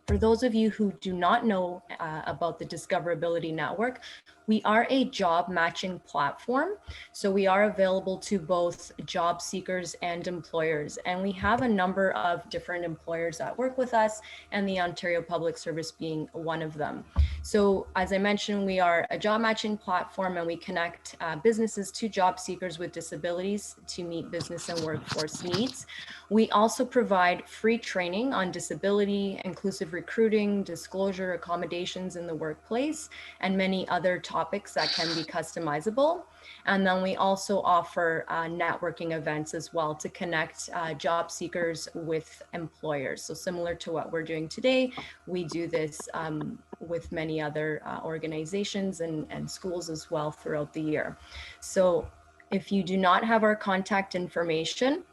For those of you who do not know about the Discoverability Network, we are a job matching platform. So we are available to both job seekers and employers. And we have a number of different employers that work with us, and the Ontario Public Service being one of them. So as I mentioned, we are a job matching platform, and we connect businesses to job seekers with disabilities to meet business and workforce needs. We also provide free training on disability, inclusive recruiting, disclosure, accommodations in the workplace, and many other topics that can be customizable. And then we also offer networking events as well to connect job seekers with employers. So similar to what we're doing today, we do this with many other organizations and schools as well throughout the year. So if you do not have our contact information,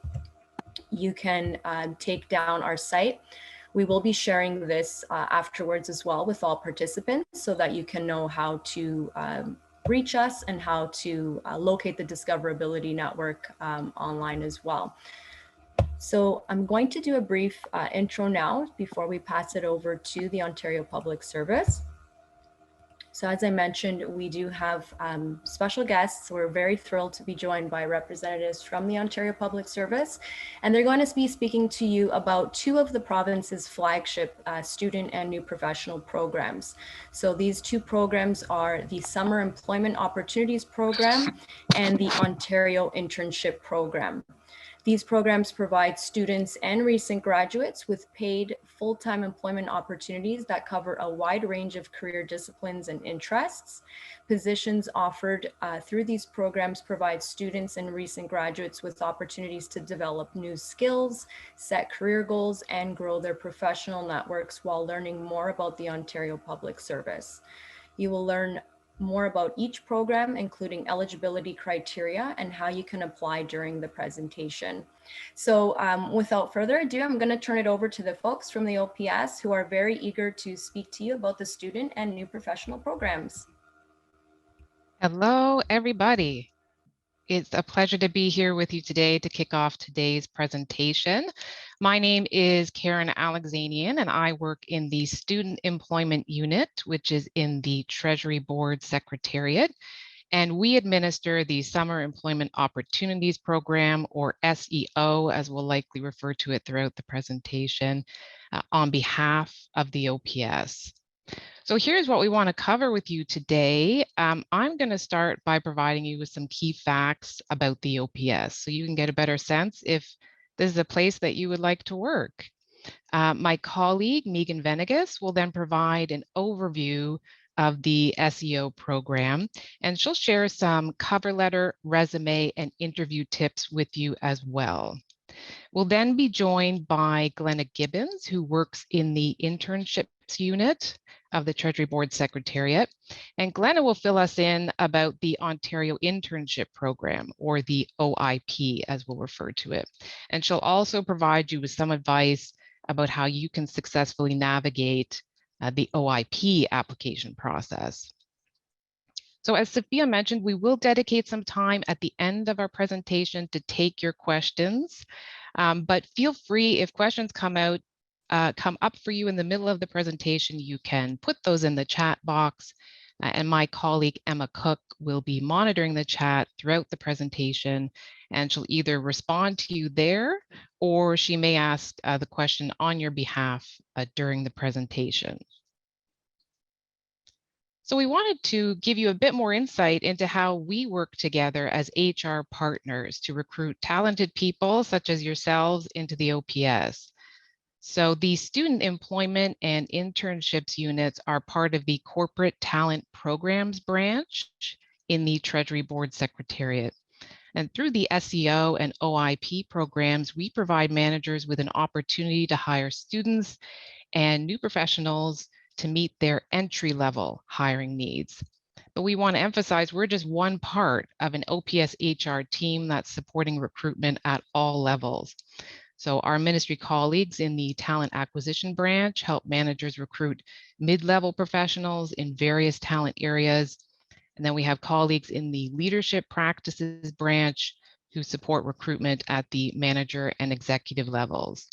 you can take down our site. We will be sharing this afterwards as well with all participants so that you can know how to reach us and how to locate the Discoverability Network online as well. So I'm going to do a brief intro now before we pass it over to the Ontario Public Service. So as I mentioned, we do have special guests. We're very thrilled to be joined by representatives from the Ontario Public Service, and they're going to be speaking to you about two of the province's flagship student and new professional programs. So these two programs are the Summer Employment Opportunities Program and the Ontario Internship Program. These programs provide students and recent graduates with paid full-time employment opportunities that cover a wide range of career disciplines and interests. Positions offered through these programs provide students and recent graduates with opportunities to develop new skills, set career goals, and grow their professional networks while learning more about the Ontario Public Service. You will learn more about each program, including eligibility criteria and how you can apply during the presentation. So without further ado, I'm going to turn it over to the folks from the OPS who are very eager to speak to you about the student and new professional programs. Hello, everybody. It's a pleasure to be here with you today to kick off today's presentation. My name is Karen Alexanian, and I work in the Student Employment Unit, which is in the Treasury Board Secretariat. And we administer the Summer Employment Opportunities Program, or SEO, as we'll likely refer to it throughout the presentation, on behalf of the OPS. So here's what we want to cover with you today. I'm going to start by providing you with some key facts about the OPS so you can get a better sense if this is a place that you would like to work. My colleague, Megan Venegas, will then provide an overview of the SEO program, and she'll share some cover letter, resume, and interview tips with you as well. We'll then be joined by Glenna Gibbons, who works in the Internships Unit of the Treasury Board Secretariat. And Glenna will fill us in about the Ontario Internship Program, or the OIP, as we'll refer to it. And she'll also provide you with some advice about how you can successfully navigate the OIP application process. So as Sophia mentioned, we will dedicate some time at the end of our presentation to take your questions, but feel free, if questions come up for you in the middle of the presentation, you can put those in the chat box, and my colleague Emma Cook will be monitoring the chat throughout the presentation, and she'll either respond to you there, or she may ask the question on your behalf during the presentation. So we wanted to give you a bit more insight into how we work together as HR partners to recruit talented people such as yourselves into the OPS. So the Student Employment and Internships units are part of the Corporate Talent Programs branch in the Treasury Board Secretariat. And through the SEO and OIP programs, we provide managers with an opportunity to hire students and new professionals to meet their entry-level hiring needs. But we want to emphasize we're just one part of an OPS HR team that's supporting recruitment at all levels. So our ministry colleagues in the talent acquisition branch help managers recruit mid-level professionals in various talent areas. And then we have colleagues in the leadership practices branch who support recruitment at the manager and executive levels.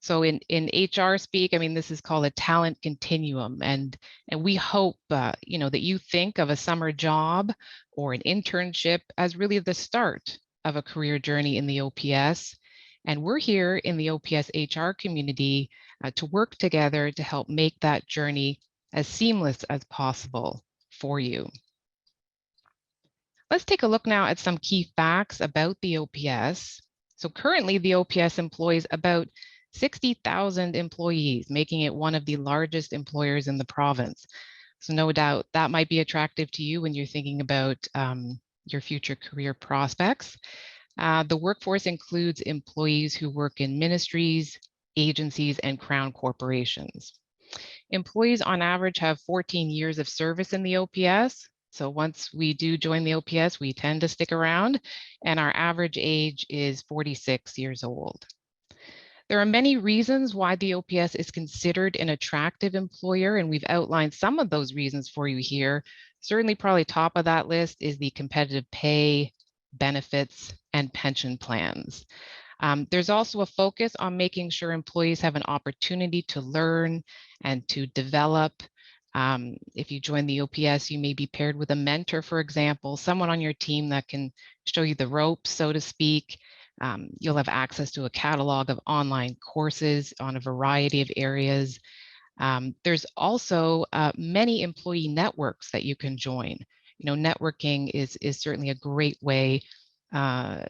So in HR speak, I mean, this is called a talent continuum. And we hope, that you think of a summer job or an internship as really the start of a career journey in the OPS. And we're here in the OPS HR community to work together to help make that journey as seamless as possible for you. Let's take a look now at some key facts about the OPS. So currently the OPS employs about 60,000 employees, making it one of the largest employers in the province. So no doubt that might be attractive to you when you're thinking about your future career prospects. The workforce includes employees who work in ministries, agencies, and crown corporations. Employees on average have 14 years of service in the OPS. So once we do join the OPS, we tend to stick around, and our average age is 46 years old. There are many reasons why the OPS is considered an attractive employer, and we've outlined some of those reasons for you here. Certainly, probably top of that list is the competitive pay, benefits, and pension plans. There's also a focus on making sure employees have an opportunity to learn and to develop. If you join the OPS, you may be paired with a mentor, for example, someone on your team that can show you the ropes, so to speak. You'll have access to a catalog of online courses on a variety of areas. There's also many employee networks that you can join. Networking is certainly a great way to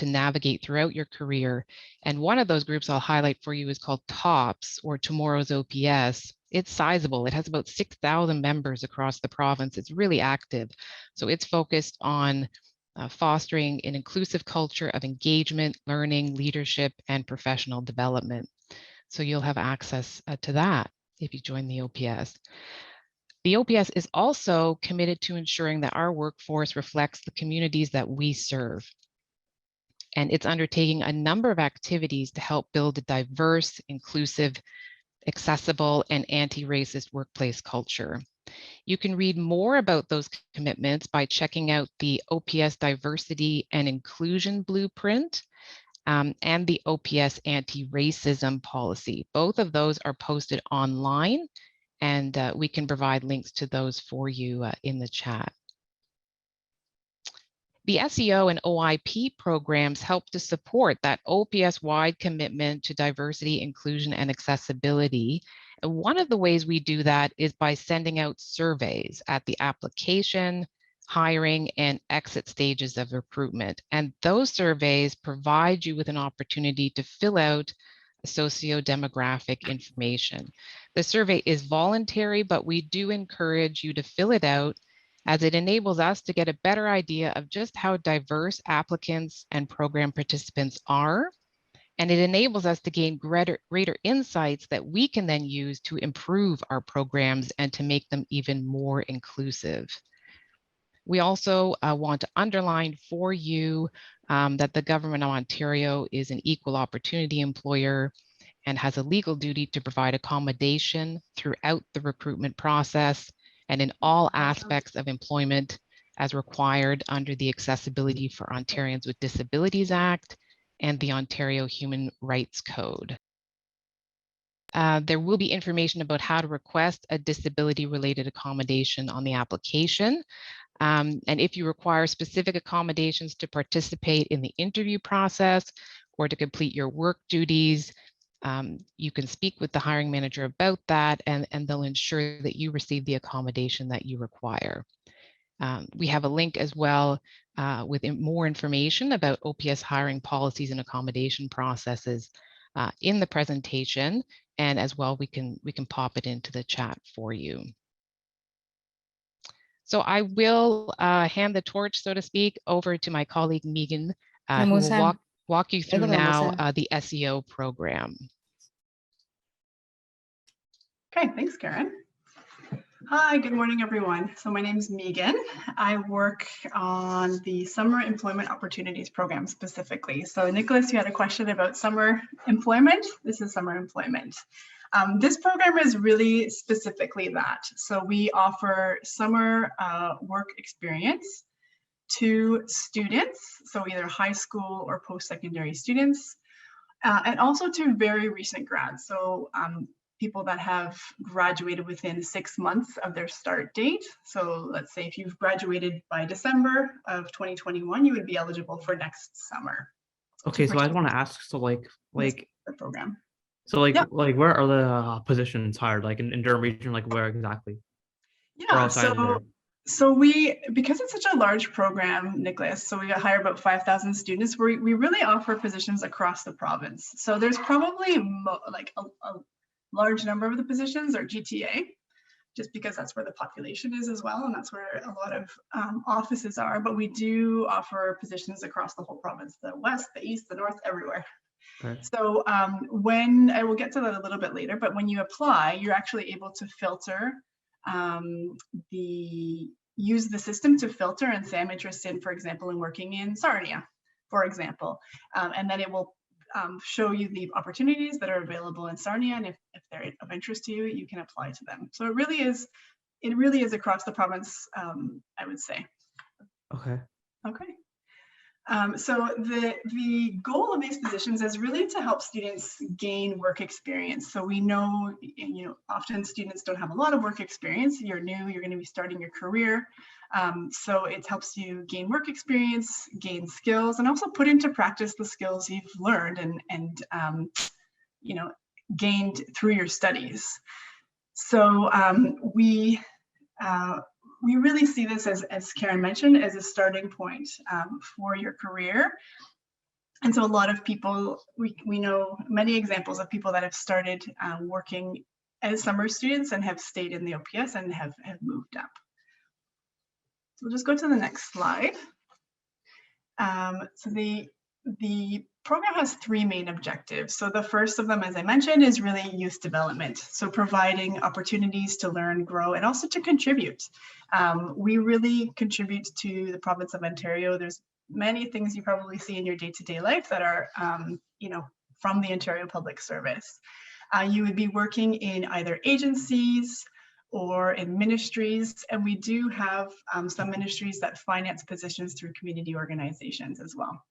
navigate throughout your career. And one of those groups I'll highlight for you is called TOPS, or Tomorrow's OPS. It's sizable. It has about 6,000 members across the province. It's really active. So it's focused on fostering an inclusive culture of engagement, learning, leadership, and professional development. So you'll have access to that if you join the OPS. The OPS is also committed to ensuring that our workforce reflects the communities that we serve. And it's undertaking a number of activities to help build a diverse, inclusive, accessible, and anti-racist workplace culture. You can read more about those commitments by checking out the OPS Diversity and Inclusion Blueprint and the OPS Anti-Racism Policy. Both of those are posted online, and we can provide links to those for you in the chat. The SEO and OIP programs help to support that OPS-wide commitment to diversity, inclusion, and accessibility. And one of the ways we do that is by sending out surveys at the application, hiring, and exit stages of recruitment. And those surveys provide you with an opportunity to fill out socio-demographic information. The survey is voluntary, but we do encourage you to fill it out, as it enables us to get a better idea of just how diverse applicants and program participants are. And it enables us to gain greater insights that we can then use to improve our programs and to make them even more inclusive. We also want to underline for you that the Government of Ontario is an equal opportunity employer and has a legal duty to provide accommodation throughout the recruitment process and in all aspects of employment as required under the Accessibility for Ontarians with Disabilities Act and the Ontario Human Rights Code. There will be information about how to request a disability-related accommodation on the application. And if you require specific accommodations to participate in the interview process or to complete your work duties, you can speak with the hiring manager about that, and they'll ensure that you receive the accommodation that you require. We have a link as well with more information about OPS hiring policies and accommodation processes in the presentation, and as well we can pop it into the chat for you. So I will hand the torch, so to speak, over to my colleague Megan, who will walk you through now the SEO program. Okay, thanks, Karen. Hi, good morning, everyone. So my name is Megan. I work on the Summer Employment Opportunities Program specifically. So Nicholas, you had a question about summer employment. This is summer employment. This program is really specifically that. So we offer summer work experience to students, so either high school or post-secondary students, and also to very recent grads. So people that have graduated within 6 months of their start date. So let's say if you've graduated by December of 2021, you would be eligible for next summer. Okay, so I want to ask, so like the program. So like, Yep. like where are the positions hired? Like in Durham region, like where exactly? Or Yeah, outside of there? so we, because it's such a large program, Nicholas, so we hire about 5,000 students, we really offer positions across the province. So there's probably like a large number of the positions are GTA, just because that's where the population is as well, and that's where a lot of offices are. But we do offer positions across the whole province, the west, the east, the north, everywhere. Okay. So when, I will get to that a little bit later, but when you apply, you're actually able to filter use the system to filter and say, I'm interested in, for example, in working in Sarnia, for example, and then it will show you the opportunities that are available in Sarnia, and if they're of interest to you, you can apply to them. So it really is across the province, I would say. Okay. Okay. So the goal of these positions is really to help students gain work experience. So we know, often students don't have a lot of work experience. You're new, you're going to be starting your career. So it helps you gain work experience, gain skills, and also put into practice the skills you've learned and gained through your studies. So we really see this, as Karen mentioned, as a starting point for your career. And so a lot of people, we know many examples of people that have started working as summer students and have stayed in the OPS and have moved up. So we'll just go to the next slide. So the program has 3 main objectives. So the first of them, as I mentioned, is really youth development. So providing opportunities to learn, grow, and also to contribute. We really contribute to the province of Ontario. There's many things you probably see in your day-to-day life that are, from the Ontario Public Service. You would be working in either agencies or in ministries, and we do have some ministries that finance positions through community organizations as well.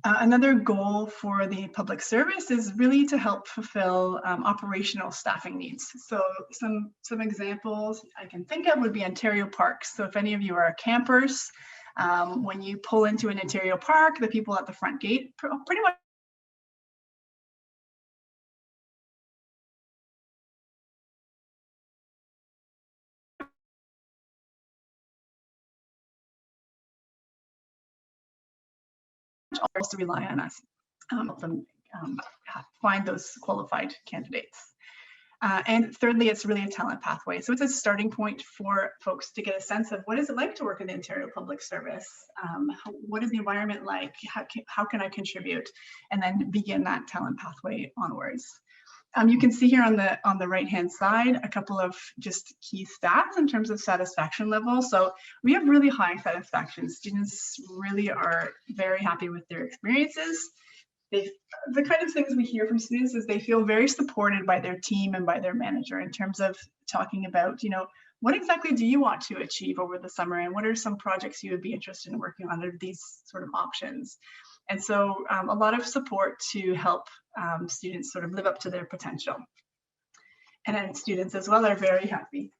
Another goal for the public service is really to help fulfill operational staffing needs. So some examples I can think of would be Ontario parks. So if any of you are campers, when you pull into an Ontario park, the people at the front gate pretty much also rely on us, help them find those qualified candidates. And thirdly, it's really a talent pathway. So it's a starting point for folks to get a sense of what is it like to work in the Ontario Public Service? What is the environment like? How can I contribute? And then begin that talent pathway onwards. You can see here on the right-hand side, a couple of just key stats in terms of satisfaction level. So we have really high satisfaction. Students really are very happy with their experiences. The kind of things we hear from students is they feel very supported by their team and by their manager in terms of talking about, what exactly do you want to achieve over the summer, and what are some projects you would be interested in working on? Are these sort of options? And so a lot of support to help students sort of live up to their potential. And then students as well are very happy.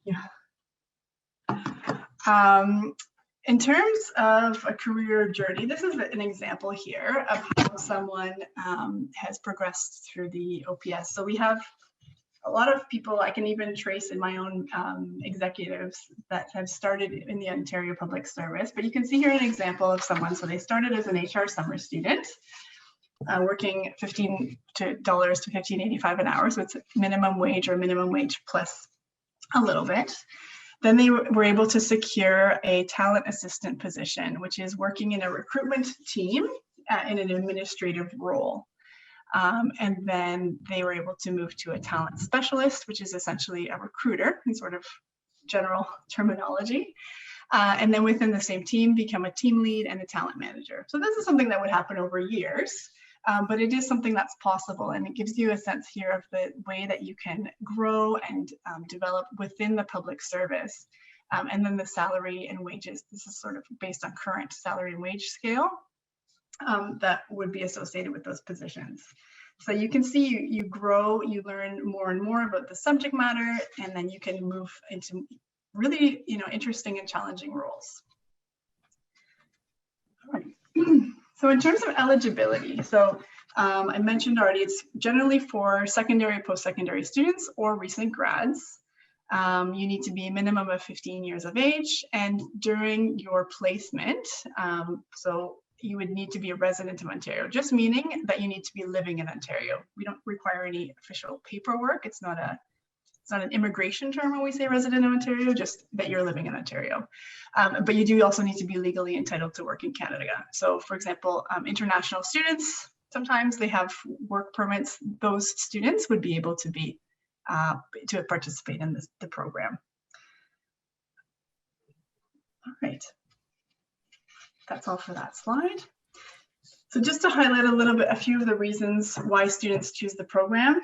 Yeah. In terms of a career journey, this is an example here of how someone has progressed through the OPS. So we have a lot of people I can even trace in my own executives that have started in the Ontario Public Service, but you can see here an example of someone. So they started as an HR summer student, working $15 to $15.85 an hour. So it's minimum wage or minimum wage plus a little bit. Then they were able to secure a talent assistant position, which is working in a recruitment team in an administrative role. And then they were able to move to a talent specialist, which is essentially a recruiter in sort of general terminology. And then within the same team, become a team lead and a talent manager. So this is something that would happen over years, but it is something that's possible. And it gives you a sense here of the way that you can grow and develop within the public service And then the salary and wages. This is sort of based on current salary and wage scale that would be associated with those positions. So you can see you grow, you learn more and more about the subject matter, and then you can move into really, interesting and challenging roles. All right. So in terms of eligibility, I mentioned already, it's generally for secondary, post-secondary students or recent grads. You need to be a minimum of 15 years of age, and during your placement, so you would need to be a resident of Ontario, just meaning that you need to be living in Ontario. We don't require any official paperwork. It's not an immigration term when we say resident of Ontario, just that you're living in Ontario. But you do also need to be legally entitled to work in Canada. So for example, international students, sometimes they have work permits. Those students would be able to to participate in the program. All right. That's all for that slide. So just to highlight a few of the reasons why students choose the program.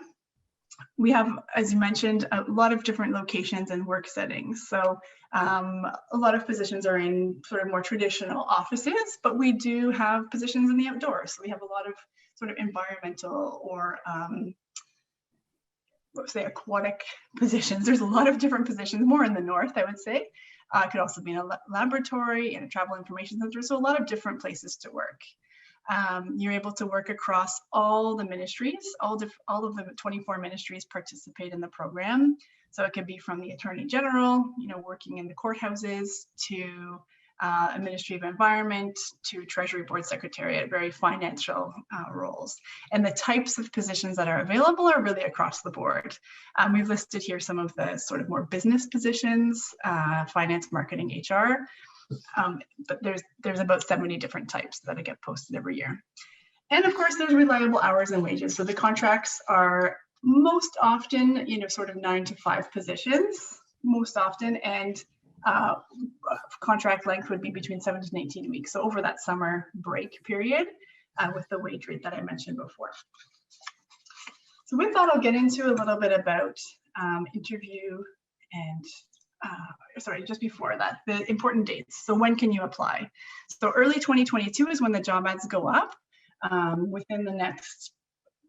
We have, as you mentioned, a lot of different locations and work settings. So a lot of positions are in sort of more traditional offices, but we do have positions in the outdoors. So we have a lot of sort of environmental or let's say aquatic positions. There's a lot of different positions, more in the north, I would say. It could also be in a laboratory and a travel information center. So a lot of different places to work. You're able to work across all the ministries, all of the 24 ministries participate in the program. So it could be from the Attorney General, working in the courthouses, to a Ministry of Environment, to Treasury Board Secretariat, very financial roles. And the types of positions that are available are really across the board. We've listed here some of the sort of more business positions, finance, marketing, HR. But there's about 70 different types that get posted every year. And of course, there's reliable hours and wages. So the contracts are most often, sort of 9 to 5 positions, most often, and contract length would be between 17 and 18 weeks. So over that summer break period, with the wage rate that I mentioned before. So with that, I'll get into a little bit about interview and sorry, just before that, the important dates. So when can you apply? So early 2022 is when the job ads go up. Within the next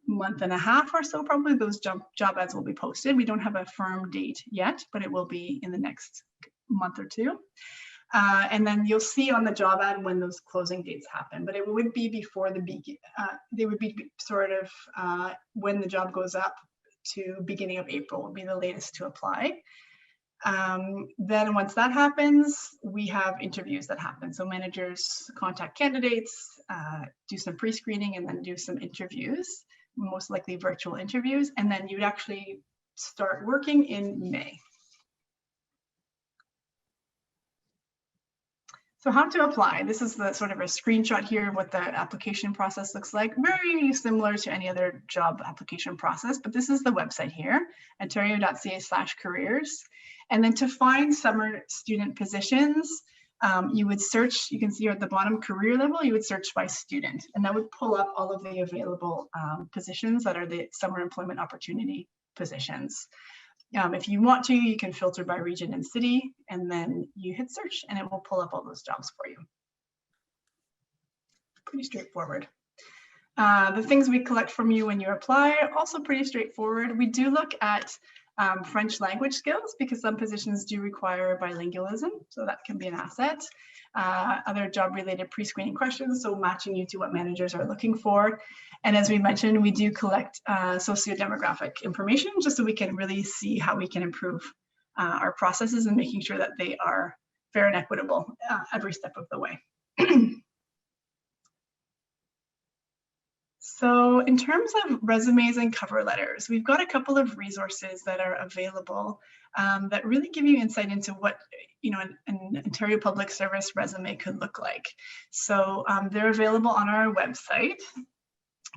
month and a half or so, probably those job ads will be posted. We don't have a firm date yet, but it will be in the next month or two. And then you'll see on the job ad when those closing dates happen, but it would be before they would be sort of when the job goes up to beginning of April would be the latest to apply. Then once that happens, we have interviews that happen. So managers contact candidates, do some pre-screening, and then do some interviews, most likely virtual interviews, and then you'd actually start working in May. So how to apply? This is the sort of a screenshot here of what the application process looks like. Very similar to any other job application process, but this is the website here, ontario.ca/careers. And then to find summer student positions, you would search, you can see here at the bottom, career level, you would search by student, and that would pull up all of the available positions that are the summer employment opportunity positions. If you want to, you can filter by region and city, and then you hit search and it will pull up all those jobs for you. Pretty straightforward. The things we collect from you when you apply are also pretty straightforward. We do look at French language skills because some positions do require bilingualism, so that can be an asset. Other job-related pre-screening questions, so matching you to what managers are looking for. And as we mentioned, we do collect socio-demographic information just so we can really see how we can improve our processes and making sure that they are fair and equitable every step of the way. So in terms of resumes and cover letters, we've got a couple of resources that are available that really give you insight into what an Ontario Public Service resume could look like. So they're available on our website,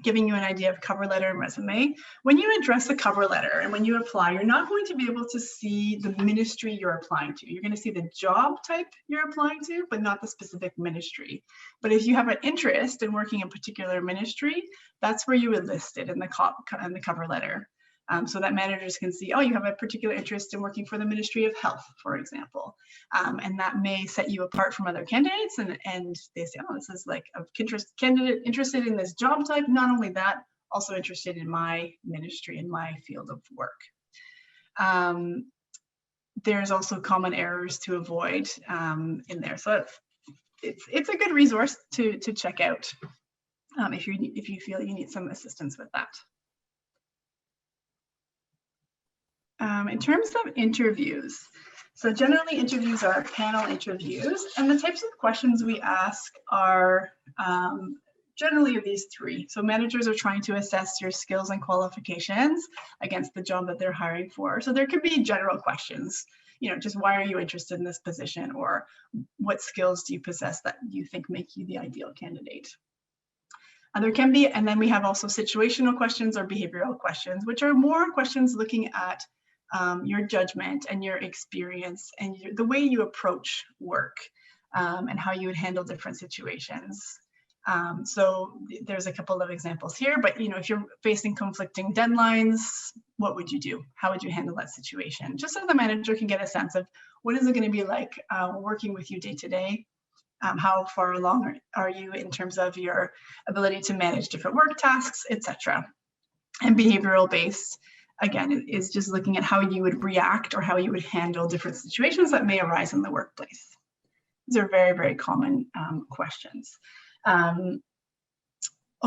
giving you an idea of cover letter and resume. When you address a cover letter and when you apply, you're not going to be able to see the ministry you're applying to. You're going to see the job type you're applying to, but not the specific ministry. But if you have an interest in working in a particular ministry, that's where you would list it in the cover letter. so that managers can see, oh, you have a particular interest in working for the Ministry of Health, for example. And that may set you apart from other candidates, and they say, oh, this is like a candidate interested in this job type. Not only that, also interested in my ministry and my field of work. There's also common errors to avoid in there. So it's a good resource to check out if you feel you need some assistance with that. In terms of interviews, so generally interviews are panel interviews, and the types of questions we ask are generally of these three. So managers are trying to assess your skills and qualifications against the job that they're hiring for. So there could be general questions, just why are you interested in this position, or what skills do you possess that you think make you the ideal candidate? There can be, and then we have also situational questions or behavioral questions, which are more questions looking at your judgment and your experience and the way you approach work and how you would handle different situations. So there's a couple of examples here, but if you're facing conflicting deadlines, what would you do? How would you handle that situation? Just so the manager can get a sense of what is it going to be like working with you day to day. How far along are you in terms of your ability to manage different work tasks, etc. And behavioral based, again, is just looking at how you would react or how you would handle different situations that may arise in the workplace. These are very, very common questions. I'll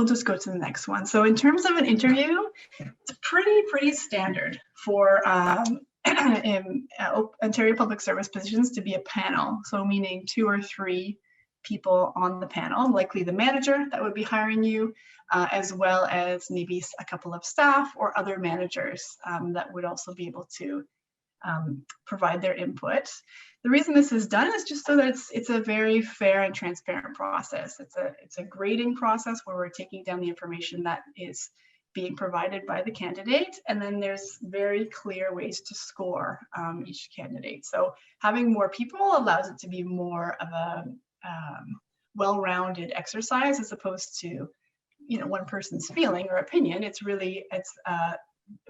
just go to the next one. So in terms of an interview, it's pretty standard for in Ontario Public Service positions to be a panel. So meaning 2 or 3 people on the panel, likely the manager that would be hiring you, as well as maybe a couple of staff or other managers that would also be able to provide their input. The reason this is done is just so that it's a very fair and transparent process. It's a grading process where we're taking down the information that is being provided by the candidate, and then there's very clear ways to score each candidate. So having more people allows it to be more of a well-rounded exercise as opposed to one person's feeling or opinion. It's a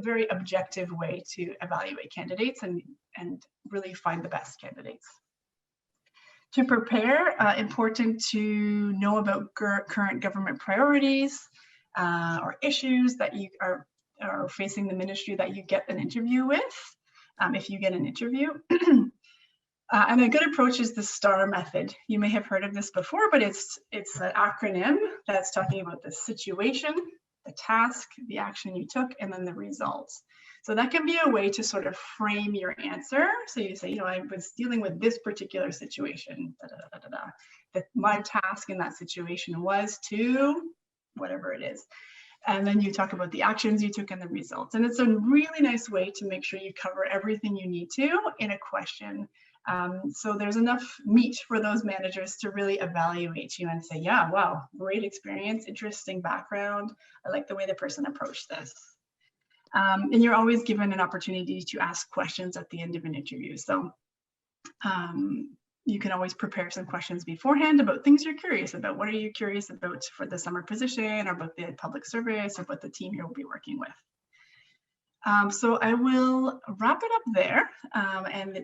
very objective way to evaluate candidates and really find the best candidates. To prepare, important to know about current government priorities or issues that you are facing the ministry that you get an interview with, if you get an interview. And a good approach is the STAR method. You may have heard of this before, but it's an acronym that's talking about the situation, the task, the action you took, and then the results. So that can be a way to sort of frame your answer. So you say, I was dealing with this particular situation, that my task in that situation was to whatever it is. And then you talk about the actions you took and the results. And it's a really nice way to make sure you cover everything you need to in a question. So there's enough meat for those managers to really evaluate you and say, yeah, wow, great experience, interesting background. I like the way the person approached this. And you're always given an opportunity to ask questions at the end of an interview. So you can always prepare some questions beforehand about things you're curious about. What are you curious about for the summer position, or about the public service, or about the team you'll be working with? So I will wrap it up there. And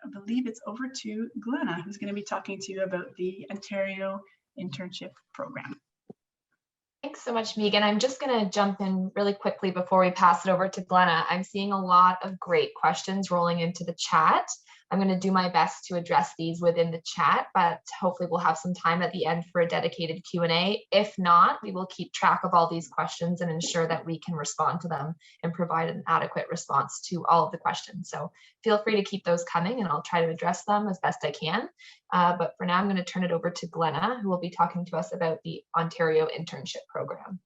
I believe it's over to Glenna, who's going to be talking to you about the Ontario Internship Program. Thanks so much, Megan. I'm just going to jump in really quickly before we pass it over to Glenna. I'm seeing a lot of great questions rolling into the chat. I'm going to do my best to address these within the chat, but hopefully we'll have some time at the end for a dedicated Q&A. If not, we will keep track of all these questions and ensure that we can respond to them and provide an adequate response to all of the questions. So feel free to keep those coming and I'll try to address them as best I can. But for now, I'm going to turn it over to Glenna, who will be talking to us about the Ontario Internship Program.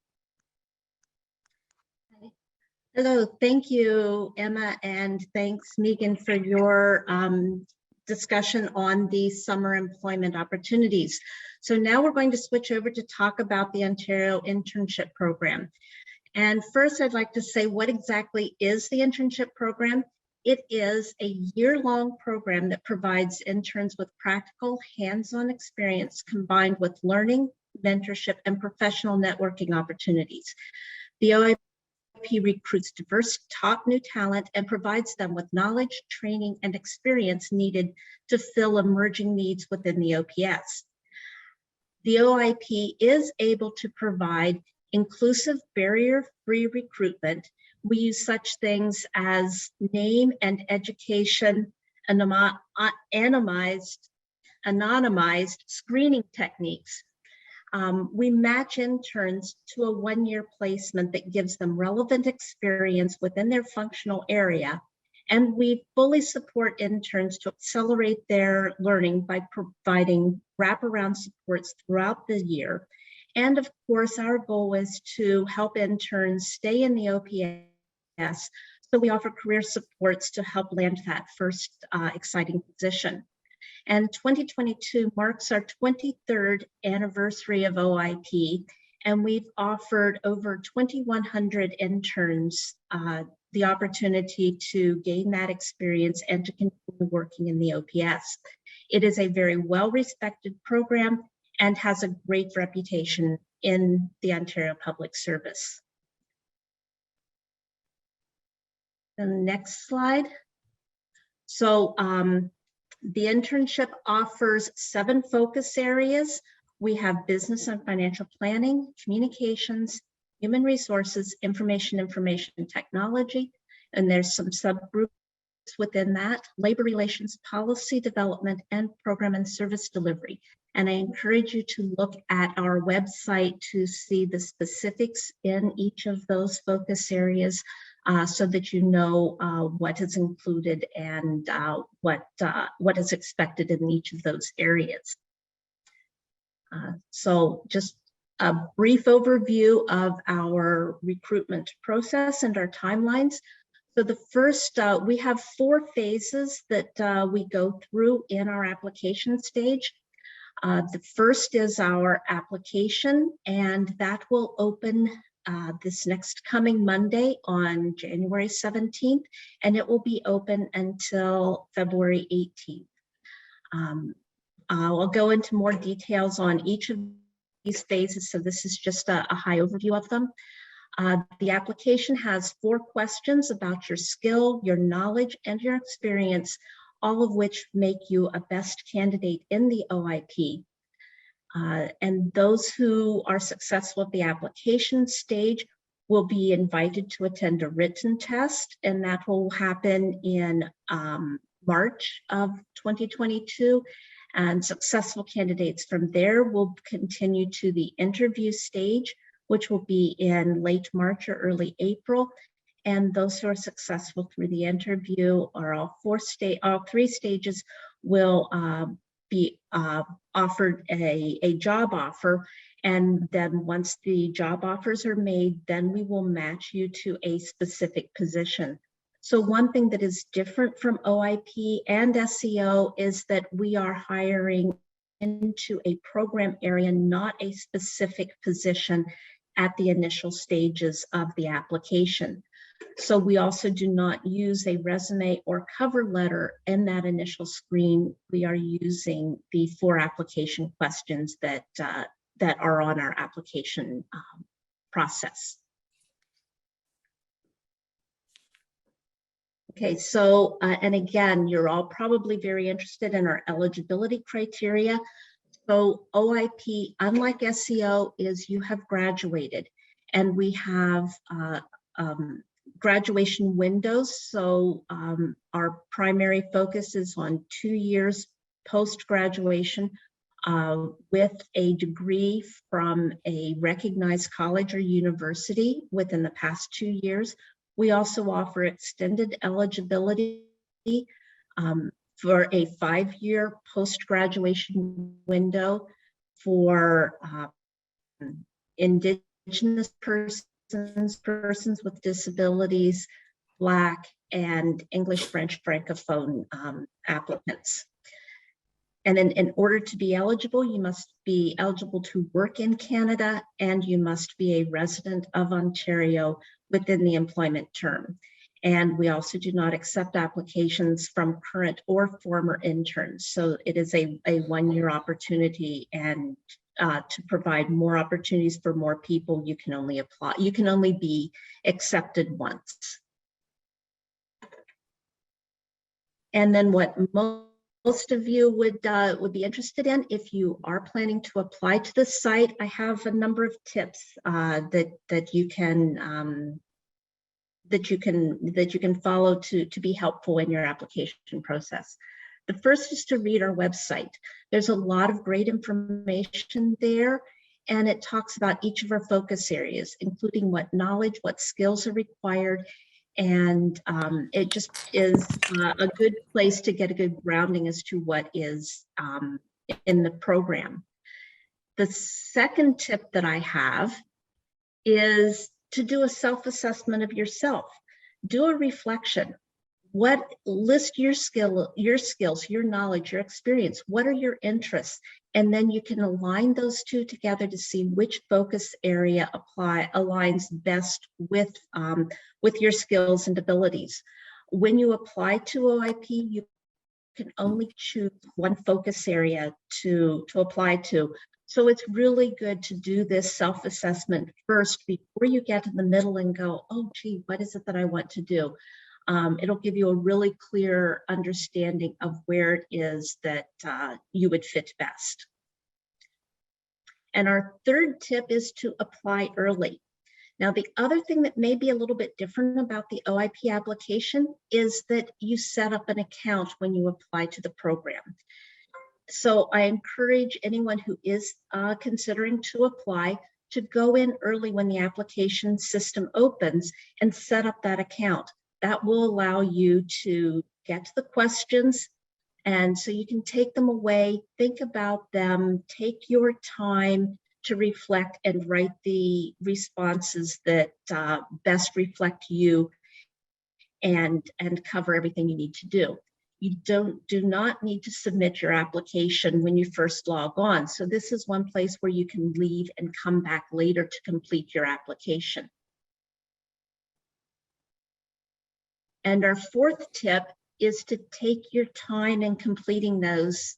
Hello, thank you, Emma, and thanks, Megan, for your discussion on the summer employment opportunities. So now we're going to switch over to talk about the Ontario Internship Program. And first, I'd like to say, what exactly is the internship program? It is a year-long program that provides interns with practical, hands-on experience combined with learning, mentorship, and professional networking opportunities. The recruits diverse top new talent and provides them with knowledge, training, and experience needed to fill emerging needs within the OPS. The OIP is able to provide inclusive, barrier-free recruitment. We use such things as name and education anonymized screening techniques. We match interns to a one-year placement that gives them relevant experience within their functional area. And we fully support interns to accelerate their learning by providing wraparound supports throughout the year. And of course, our goal is to help interns stay in the OPS. So we offer career supports to help land that first exciting position. And 2022 marks our 23rd anniversary of OIP, and we've offered over 2,100 interns the opportunity to gain that experience and to continue working in the OPS. It is a very well-respected program and has a great reputation in the Ontario Public Service. The next slide. So the internship offers 7 focus areas. We have business and financial planning, communications, human resources, information technology, and there's some subgroups within that, labor relations, policy development, and program and service delivery. And I encourage you to look at our website to see the specifics in each of those focus areas so that you know what is included and what is expected in each of those areas. So just a brief overview of our recruitment process and our timelines. So the first, we have 4 phases that we go through in our application stage. The first is our application, and that will open this next coming Monday on January 17th, and it will be open until February 18th. I'll go into more details on each of these phases, so this is just a high overview of them. The application has 4 questions about your skill, your knowledge, and your experience, all of which make you a best candidate in the OIP. And those who are successful at the application stage will be invited to attend a written test, and that will happen in March of 2022. And successful candidates from there will continue to the interview stage, which will be in late March or early April. And those who are successful through the interview or all 3 stages will be offered a job offer. And then once the job offers are made, then we will match you to a specific position. So one thing that is different from OIP and SEO is that we are hiring into a program area, not a specific position at the initial stages of the application. So we also do not use a resume or cover letter in that initial screen. We are using the 4 application questions that are on our application process. Okay, so, and again, you're all probably very interested in our eligibility criteria. So OIP, unlike SEO, is you have graduated, and we have graduation windows. So our primary focus is on 2 years post-graduation with a degree from a recognized college or university within the past 2 years. We also offer extended eligibility for a 5-year post-graduation window for Indigenous persons, persons with disabilities, Black, and English, French, Francophone applicants. And then in order to be eligible, you must be eligible to work in Canada, and you must be a resident of Ontario within the employment term. And we also do not accept applications from current or former interns. So it is a 1-year opportunity, and to provide more opportunities for more people, you can only apply. You can only be accepted once. And then what most of you would be interested in, if you are planning to apply to the site, I have a number of tips that you can follow to be helpful in your application process. The first is to read our website. There's a lot of great information there, and it talks about each of our focus areas, including what knowledge, what skills are required, and it just is a good place to get a good grounding as to what is in the program. The second tip that I have is to do a self-assessment of yourself. Do a reflection. List your skills, your knowledge, your experience. What are your interests? And then you can align those two together to see which focus area aligns best with your skills and abilities. When you apply to OIP, you can only choose one focus area to apply to. So it's really good to do this self-assessment first before you get to the middle and go, oh, gee, what is it that I want to do? It'll give you a really clear understanding of where it is that you would fit best. And our third tip is to apply early. Now, the other thing that may be a little bit different about the OIP application is that you set up an account when you apply to the program. So I encourage anyone who is considering to apply to go in early when the application system opens and set up that account. That will allow you to get to the questions, and so you can take them away, think about them, take your time to reflect and write the responses that best reflect you and cover everything you need to do. You do not need to submit your application when you first log on. So this is one place where you can leave and come back later to complete your application. And our fourth tip is to take your time in completing those,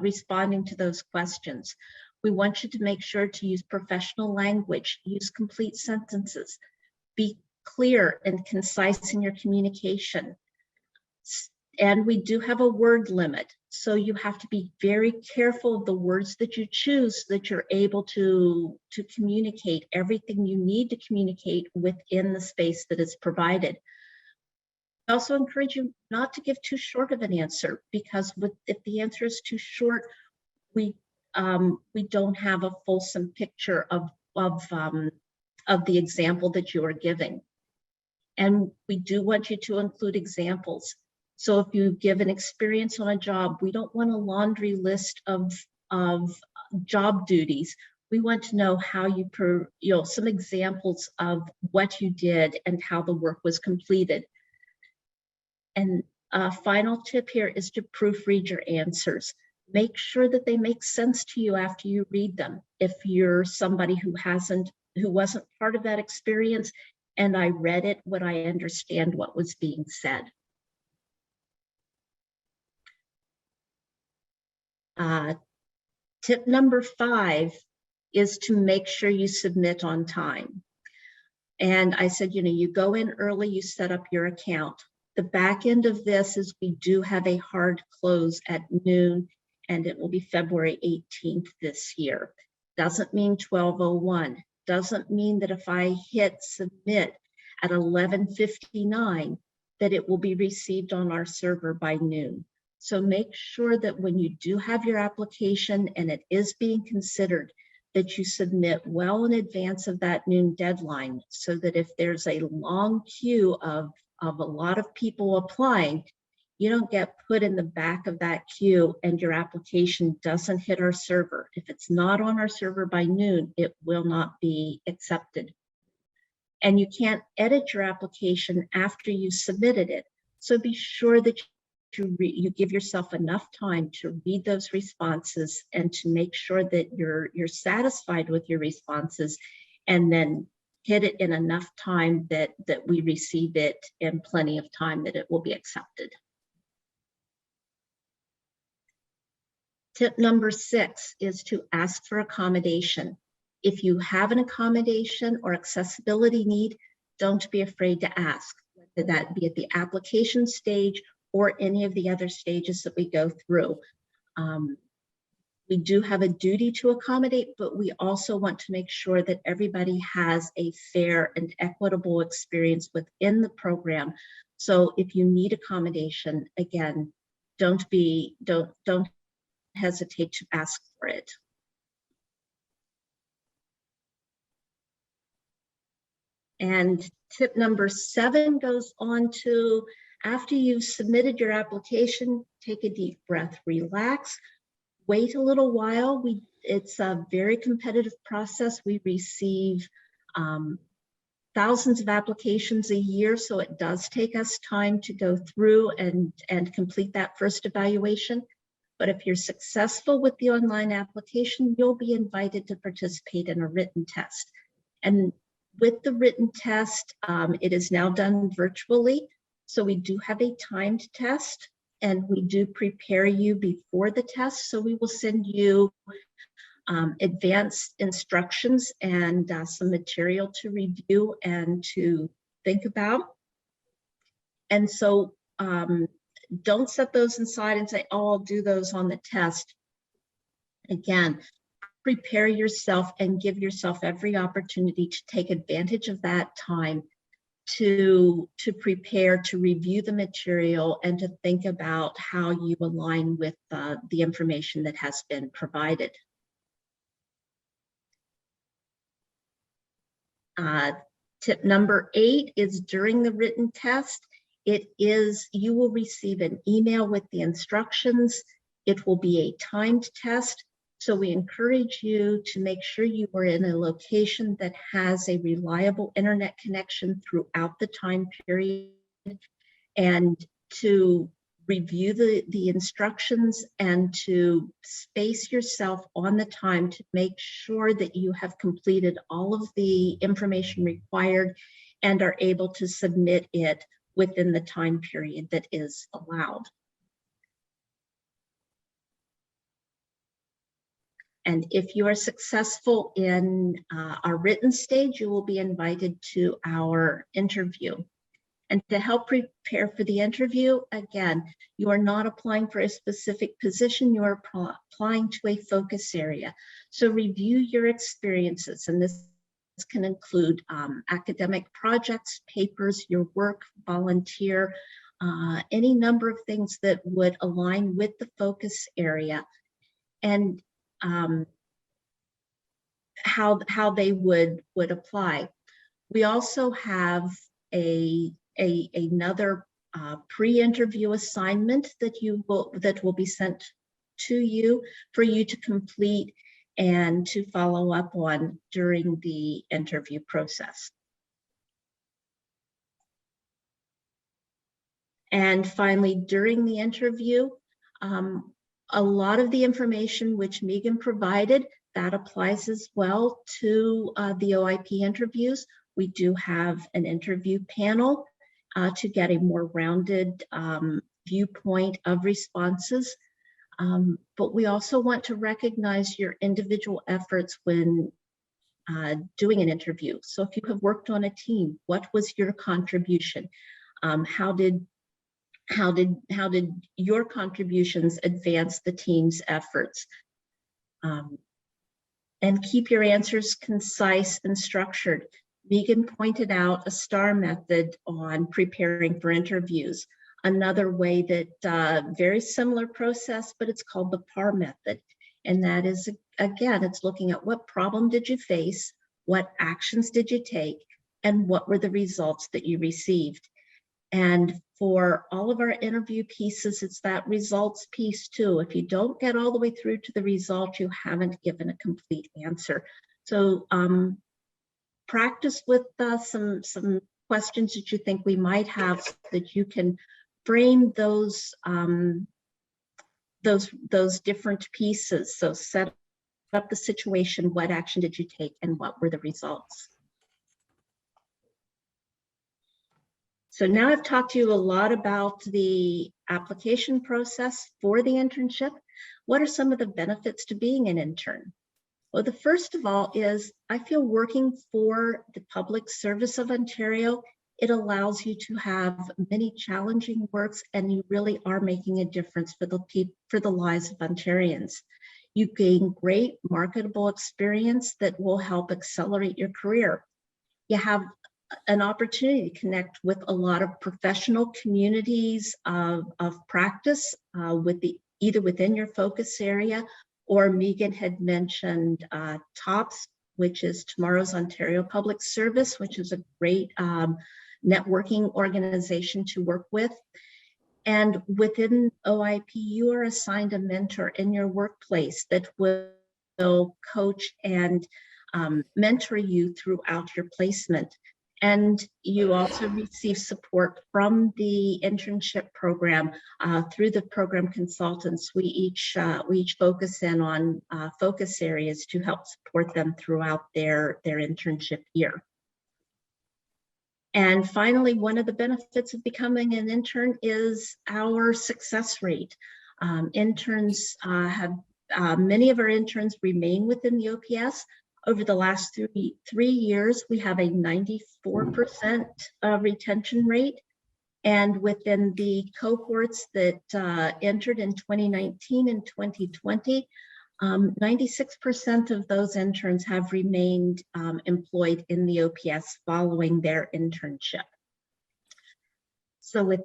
responding to those questions. We want you to make sure to use professional language, use complete sentences, be clear and concise in your communication. And we do have a word limit, so you have to be very careful of the words that you choose so that you're able to communicate everything you need to communicate within the space that is provided. I also encourage you not to give too short of an answer, because if the answer is too short, we don't have a fulsome picture of the example that you are giving. And we do want you to include examples. So if you give an experience on a job, we don't want a laundry list of job duties. We want to know how some examples of what you did and how the work was completed. And a final tip here is to proofread your answers. Make sure that they make sense to you after you read them. If you're somebody who wasn't part of that experience and I read it, would I understand what was being said? Tip number 5 is to make sure you submit on time. And I said, you go in early, you set up your account. The back end of this is we do have a hard close at noon, and it will be February 18th this year. Doesn't mean 12:01. Doesn't mean that if I hit submit at 11:59, that it will be received on our server by noon. So make sure that when you do have your application and it is being considered, that you submit well in advance of that noon deadline, so that if there's a long queue of a lot of people applying, you don't get put in the back of that queue and your application doesn't hit our server. If it's not on our server by noon, it will not be accepted. And you can't edit your application after you submitted it. So be sure that you give yourself enough time to read those responses and to make sure that you're satisfied with your responses, and then hit it in enough time that we receive it in plenty of time that it will be accepted. Tip number 6 is to ask for accommodation. If you have an accommodation or accessibility need, don't be afraid to ask, whether that be at the application stage or any of the other stages that we go through. We do have a duty to accommodate, but we also want to make sure that everybody has a fair and equitable experience within the program. So if you need accommodation, again, don't hesitate to ask for it. And tip number 7 goes on to, after you've submitted your application, take a deep breath, relax, wait a little while. It's a very competitive process. We receive thousands of applications a year, so it does take us time to go through and complete that first evaluation. But if you're successful with the online application, you'll be invited to participate in a written test. And with the written test, it is now done virtually. So we do have a timed test, and we do prepare you before the test. So we will send you advanced instructions and some material to review and to think about. And so don't set those aside and say, oh, I'll do those on the test. Again, prepare yourself and give yourself every opportunity to take advantage of that time to prepare, to review the material, and to think about how you align with the information that has been provided. Tip number 8 is during the written test, you will receive an email with the instructions. It will be a timed test. So we encourage you to make sure you are in a location that has a reliable internet connection throughout the time period, and to review the instructions and to space yourself on the time to make sure that you have completed all of the information required and are able to submit it within the time period that is allowed. And if you are successful in our written stage, you will be invited to our interview. And to help prepare for the interview, again, you are not applying for a specific position, you are applying to a focus area. So review your experiences, and this can include academic projects, papers, your work, volunteer, any number of things that would align with the focus area, and how they would apply. We also have another pre-interview assignment that will be sent to you for you to complete and to follow up on during the interview process. And finally, during the interview, a lot of the information which Megan provided, that applies as well to the OIP interviews. We do have an interview panel to get a more rounded viewpoint of responses. But we also want to recognize your individual efforts when doing an interview. So if you have worked on a team, what was your contribution? How did your contributions advance the team's efforts? And keep your answers concise and structured. Megan pointed out a STAR method on preparing for interviews. Another way that very similar process, but it's called the PAR method. And that is, again, it's looking at what problem did you face, what actions did you take, and what were the results that you received. And for all of our interview pieces, it's that results piece too. If you don't get all the way through to the result, you haven't given a complete answer. So practice with some questions that you think we might have so that you can frame those different pieces. So set up the situation, what action did you take, and what were the results? So now I've talked to you a lot about the application process for the internship. What are some of the benefits to being an intern? Well, the first of all is I feel working for the Public Service of Ontario, it allows you to have many challenging works, and you really are making a difference for the lives of Ontarians. You gain great marketable experience that will help accelerate your career. You have an opportunity to connect with a lot of professional communities of practice either within your focus area, or Megan had mentioned TOPS, which is Tomorrow's Ontario Public Service, which is a great networking organization to work with. And within OIP, you are assigned a mentor in your workplace that will coach and mentor you throughout your placement. And you also receive support from the internship program through the program consultants. We each focus in on focus areas to help support them throughout their internship year. And finally, one of the benefits of becoming an intern is our success rate. Many of our interns remain within the OPS. Over the last three years, we have a 94% retention rate. And within the cohorts that entered in 2019 and 2020, 96% of those interns have remained employed in the OPS following their internship. So with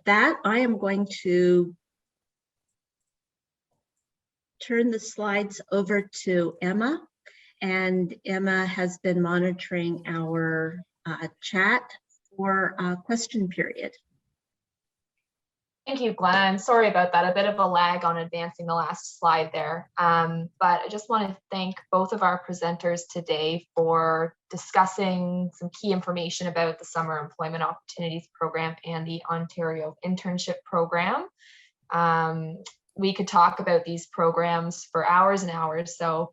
that, I am going to turn the slides over to Emma, and Emma has been monitoring our chat for a question period. Thank you, Glenn. Sorry about that. A bit of a lag on advancing the last slide there. But I just want to thank both of our presenters today for discussing some key information about the Summer Employment Opportunities Program and the Ontario Internship Program. We could talk about these programs for hours and hours, so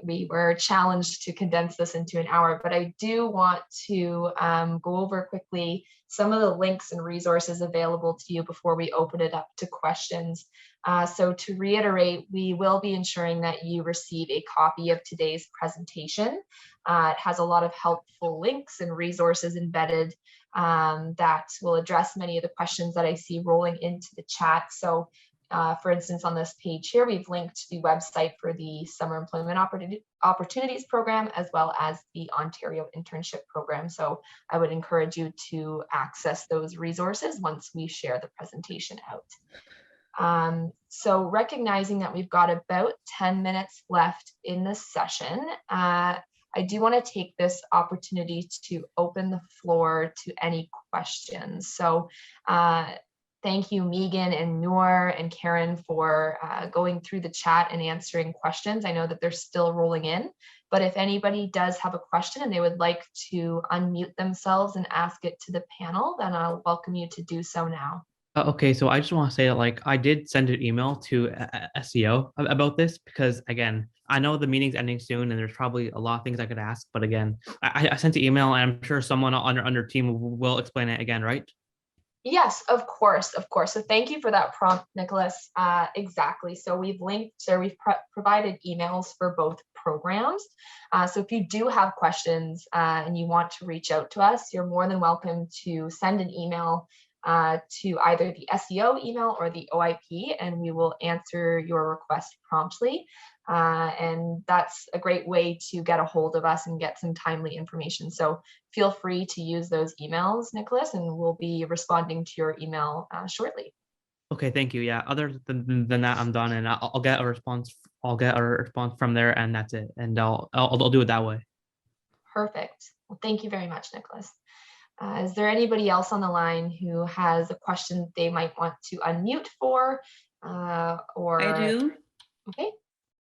we were challenged to condense this into an hour, but I do want to go over quickly some of the links and resources available to you before we open it up to questions. So to reiterate, we will be ensuring that you receive a copy of today's presentation. It has a lot of helpful links and resources embedded that will address many of the questions that I see rolling into the chat. So for instance, on this page here, we've linked the website for the Summer Employment Opportunities Program, as well as the Ontario Internship Program. So I would encourage you to access those resources once we share the presentation out. So recognizing that we've got about 10 minutes left in this session, I do want to take this opportunity to open the floor to any questions. So thank you, Megan and Noor and Karen, for going through the chat and answering questions. I know that they're still rolling in, but if anybody does have a question and they would like to unmute themselves and ask it to the panel, then I'll welcome you to do so now. Okay, so I just want to say that, like, I did send an email to SEO about this because, again, I know the meeting's ending soon and there's probably a lot of things I could ask, but again, I sent the email and I'm sure someone on your team will explain it again, right? Yes, of course, of course. So thank you for that prompt, Nicholas. Exactly. So we've linked, or we've provided emails for both programs. So if you do have questions and you want to reach out to us, you're more than welcome to send an email to either the SEO email or the OIP, and we will answer your request promptly. And that's a great way to get a hold of us and get some timely information. So feel free to use those emails, Nicholas, and we'll be responding to your email shortly. Okay, thank you. Yeah, other than that, I'm done, and I'll get a response. I'll get a response from there, and that's it. And I'll do it that way. Perfect. Well, thank you very much, Nicholas. Is there anybody else on the line who has a question they might want to unmute for? Or I do. Okay.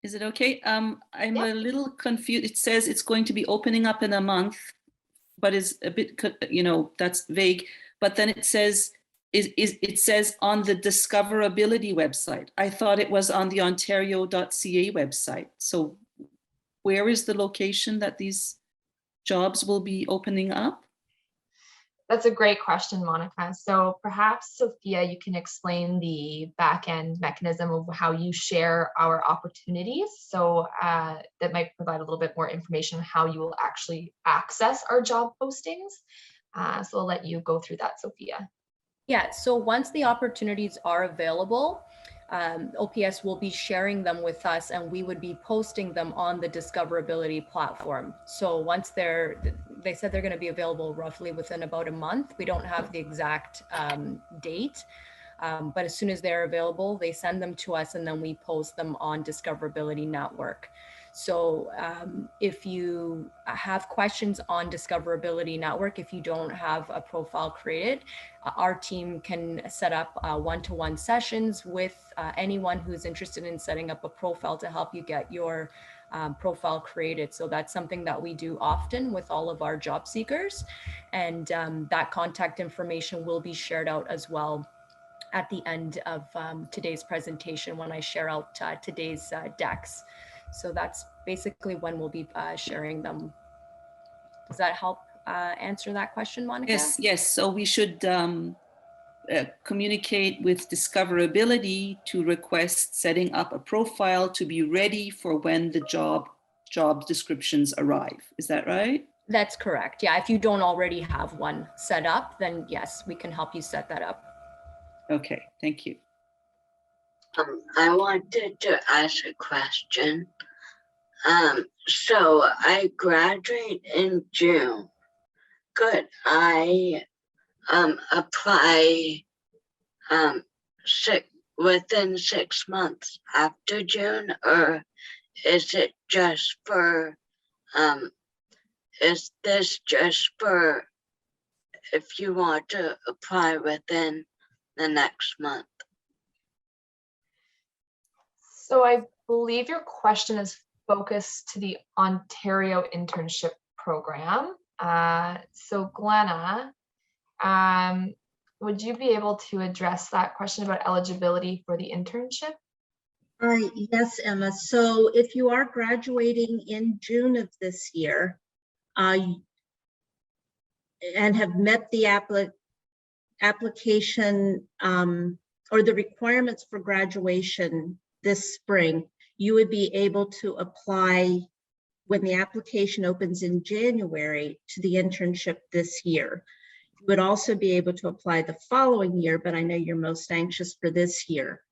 Is it okay? I'm a little confused. It says it's going to be opening up in a month, but is a bit, that's vague. But then it says, it says on the discoverability website. I thought it was on the ontario.ca website. So where is the location that these jobs will be opening up? That's a great question, Monica. So perhaps, Sophia, you can explain the back-end mechanism of how you share our opportunities. So that might provide a little bit more information on how you will actually access our job postings. So I'll let you go through that, Sophia. Yeah, so once the opportunities are available, OPS will be sharing them with us, and we would be posting them on the discoverability platform. So once they said they're going to be available roughly within about a month. We don't have the exact date, but as soon as they're available, they send them to us, and then we post them on Discoverability Network. So if you have questions on Discoverability Network, if you don't have a profile created, our team can set up one-to-one sessions with anyone who's interested in setting up a profile to help you get your profile created. So that's something that we do often with all of our job seekers. And that contact information will be shared out as well at the end of today's presentation when I share out today's decks. So that's basically when we'll be sharing them. Does that help answer that question, Monica? Yes, yes. So we should communicate with Discoverability to request setting up a profile to be ready for when the job descriptions arrive. Is that right? That's correct. Yeah, if you don't already have one set up, then yes, we can help you set that up. Okay, thank you. I wanted to ask a question. So I graduate in June. Could I apply within 6 months after June, or is it just for is this just for if you want to apply within the next month? So I believe your question is focused to the Ontario Internship Program. So Glenna, would you be able to address that question about eligibility for the internship? Yes, Emma. So if you are graduating in June of this year and have met the application or the requirements for graduation this spring, you would be able to apply when the application opens in January to the internship this year. You would also be able to apply the following year, but I know you're most anxious for this year.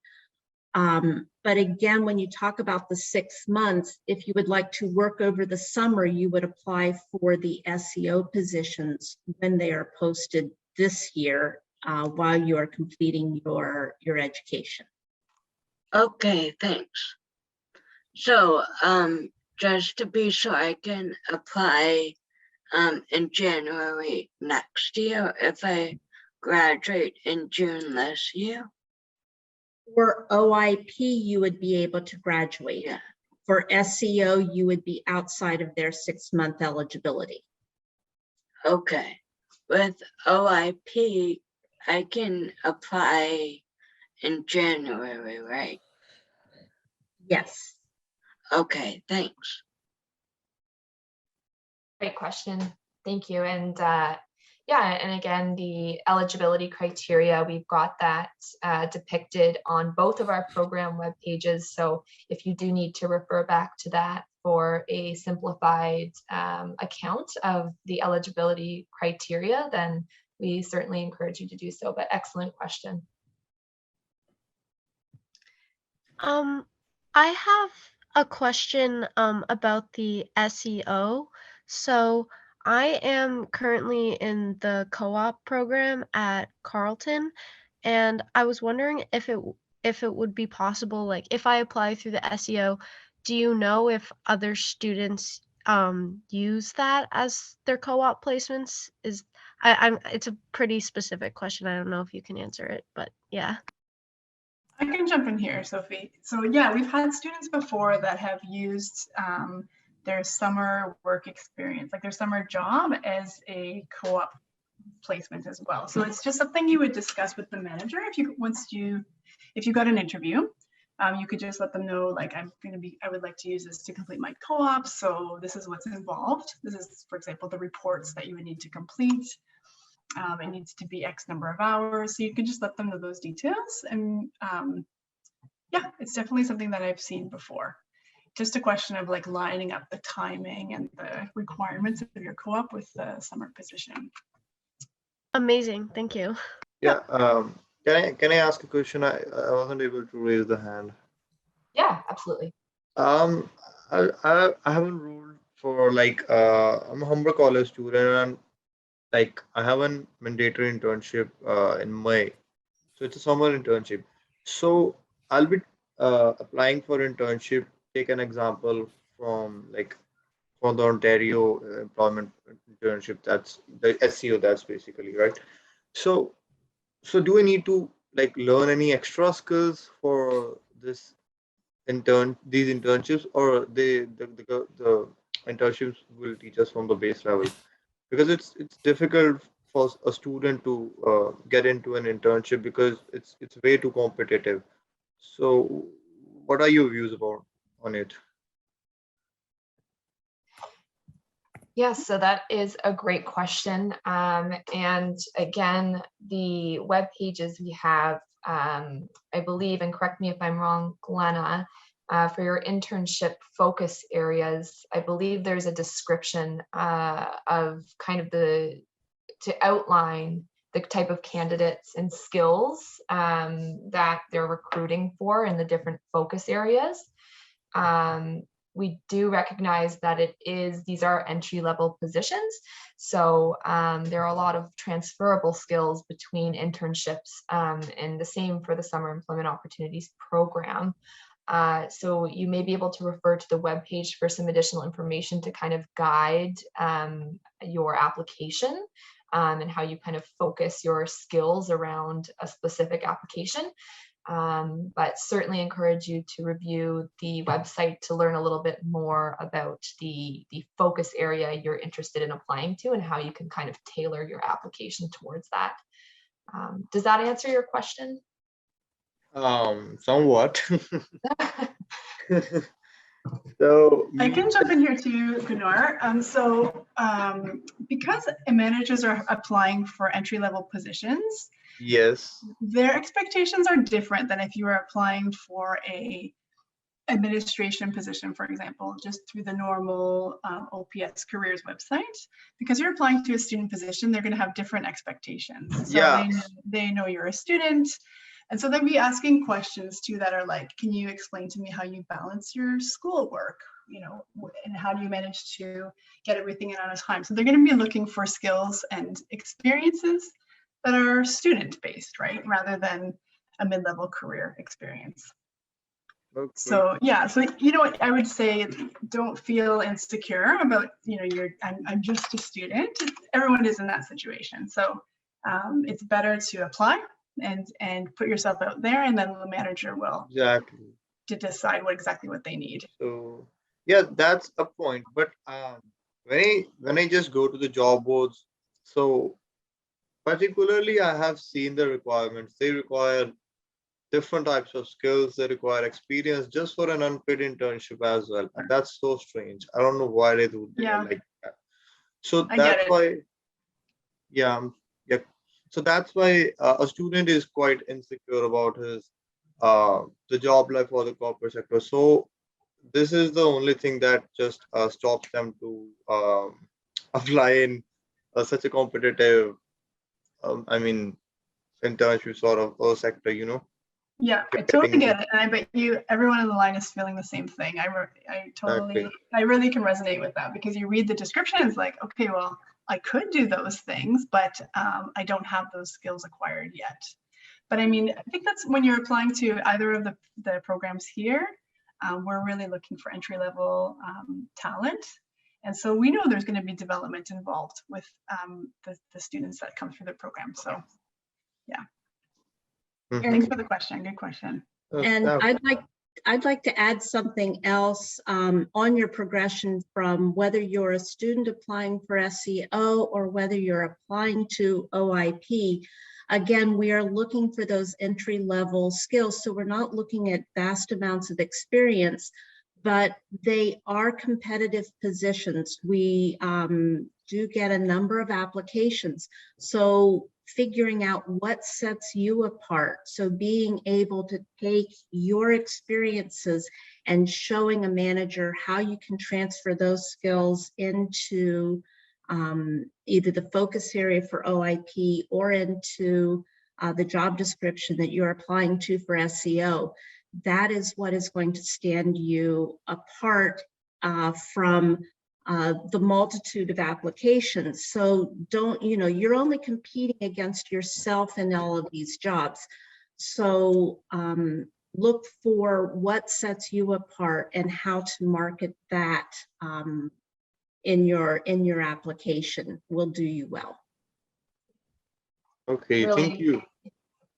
But again, when you talk about the 6 months, if you would like to work over the summer, you would apply for the SEO positions when they are posted this year while you are completing your education. Okay, thanks. So just to be sure I can apply in January next year if I graduate in June this year? For OIP, you would be able to graduate. Yeah. For SEO, you would be outside of their 6-month eligibility. Okay. With OIP, I can apply in January, right? Yes. Okay, thanks. Great question. Thank you. And yeah, and again, the eligibility criteria, we've got that depicted on both of our program web pages. So if you do need to refer back to that for a simplified account of the eligibility criteria, then we certainly encourage you to do so. But excellent question. I have a question about the SEO. So I am currently in the co-op program at Carleton, and I was wondering if it would be possible, like if I apply through the SEO, do you know if other students use that as their co-op placements? It's a pretty specific question. I don't know if you can answer it, but yeah. I can jump in here, Sophie. So yeah, we've had students before that have used their summer work experience, like their summer job, as a co-op placement as well. So it's just something you would discuss with the manager if you got an interview. You could just let them know, like, I would like to use this to complete my co-op. So this is what's involved. This is, for example, the reports that you would need to complete. It needs to be X number of hours. So you can just let them know those details. And yeah, it's definitely something that I've seen before. Just a question of like lining up the timing and the requirements of your co-op with the summer position. Amazing. Thank you. Yeah. Can I ask a question? I wasn't able to raise the hand. Yeah, absolutely. Um, I have enrolled for like I'm a Humber College student, and like I have a mandatory internship in May, so it's a summer internship. So I'll be applying for internship. Take an example from like for the Ontario employment internship. That's the SEO. That's basically right. So do I need to like learn any extra skills for this these internships, or the internships will teach us from the base level? Because it's difficult for a student to get into an internship because it's way too competitive. So what are your views about on it? Yes, so that is a great question. And again, the web pages we have, I believe, and correct me if I'm wrong, Glenna, for your internship focus areas, I believe there's a description of kind of to outline the type of candidates and skills that they're recruiting for in the different focus areas. We do recognize that these are entry-level positions. So there are a lot of transferable skills between internships, and the same for the Summer Employment Opportunities Program. So you may be able to refer to the webpage for some additional information to kind of guide your application and how you kind of focus your skills around a specific application. But certainly encourage you to review the website to learn a little bit more about the focus area you're interested in applying to and how you can kind of tailor your application towards that. Does that answer your question? Somewhat. So I can jump in here too, Gunnar. Because managers are applying for entry-level positions, yes, their expectations are different than if you were applying for a administration position, for example, just through the normal OPS careers website. Because you're applying to a student position, they're going to have different expectations. So yeah, they know you're a student. And so they'll be asking questions too that are like, can you explain to me how you balance your schoolwork, and how do you manage to get everything in on a time? So they're going to be looking for skills and experiences that are student-based, right? Rather than a mid-level career experience. okay. So yeah, so what I would say, don't feel insecure about, I'm just a student. Everyone is in that situation. So it's better to apply and put yourself out there, and then the manager will Exactly. to decide exactly what they need. So yeah, that's a point. But when I just go to the job boards, so particularly I have seen the requirements. They require different types of skills. They require experience just for an unpaid internship as well. And that's so strange. I don't know why they do Yeah. like that. So I get that's it. why, yeah, yeah. So that's why a student is quite insecure about his the job life or the corporate sector. So this is the only thing that just stops them to apply in such a competitive, internship sort of sector, Yeah, I totally get it. And I bet you everyone in the line is feeling the same thing. I really can resonate with that, because you read the description, it's like, okay, well, I could do those things, but I don't have those skills acquired yet. But I mean, I think that's when you're applying to either of the programs here, we're really looking for entry-level talent. And so we know there's going to be development involved with the students that come through the program. So yeah. Thanks for the question. Good question. And I'd like to add something else on your progression from whether you're a student applying for SEO or whether you're applying to OIP. Again, we are looking for those entry-level skills. So we're not looking at vast amounts of experience, but they are competitive positions. We do get a number of applications. So figuring out what sets you apart. So being able to take your experiences and showing a manager how you can transfer those skills into either the focus area for OIP or into the job description that you're applying to for SEO. That is what is going to stand you apart from the multitude of applications. So don't, you're only competing against yourself in all of these jobs. So look for what sets you apart and how to market that in your application will do you well. Okay, thank you.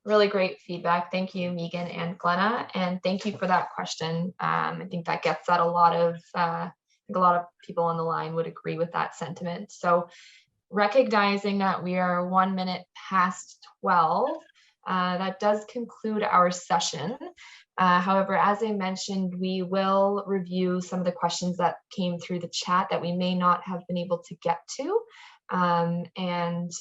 Really great feedback. Thank you, Megan and Glenna, and thank you for that question. I think that gets at a lot of people on the line would agree with that sentiment. So recognizing that we are 1 minute past 12, that does conclude our session. However, as I mentioned, we will review some of the questions that came through the chat that we may not have been able to get to, and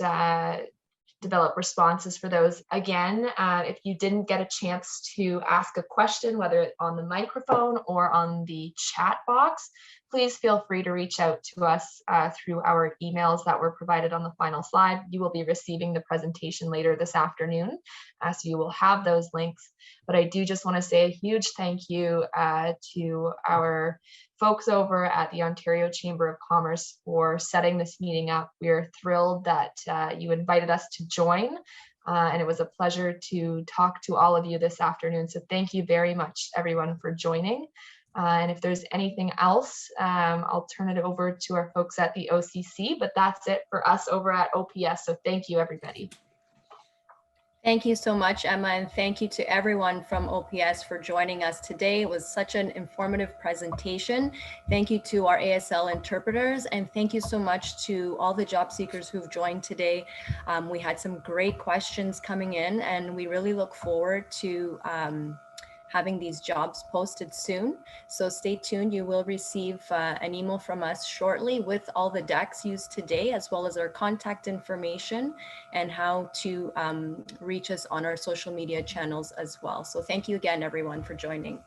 develop responses for those. Again, if you didn't get a chance to ask a question, whether on the microphone or on the chat box, please feel free to reach out to us through our emails that were provided on the final slide. You will be receiving the presentation later this afternoon, so you will have those links. But I do just want to say a huge thank you to our folks over at the Ontario Chamber of Commerce for setting this meeting up. We are thrilled that you invited us to join, and it was a pleasure to talk to all of you this afternoon. So thank you very much, everyone, for joining. And if there's anything else, I'll turn it over to our folks at the OCC, but that's it for us over at OPS. So thank you, everybody. Thank you so much, Emma, and thank you to everyone from OPS for joining us today. It was such an informative presentation. Thank you to our ASL interpreters, and thank you so much to all the job seekers who've joined today. We had some great questions coming in, and we really look forward to having these jobs posted soon. So stay tuned. You will receive an email from us shortly with all the decks used today, as well as our contact information and how to reach us on our social media channels as well. So thank you again, everyone, for joining.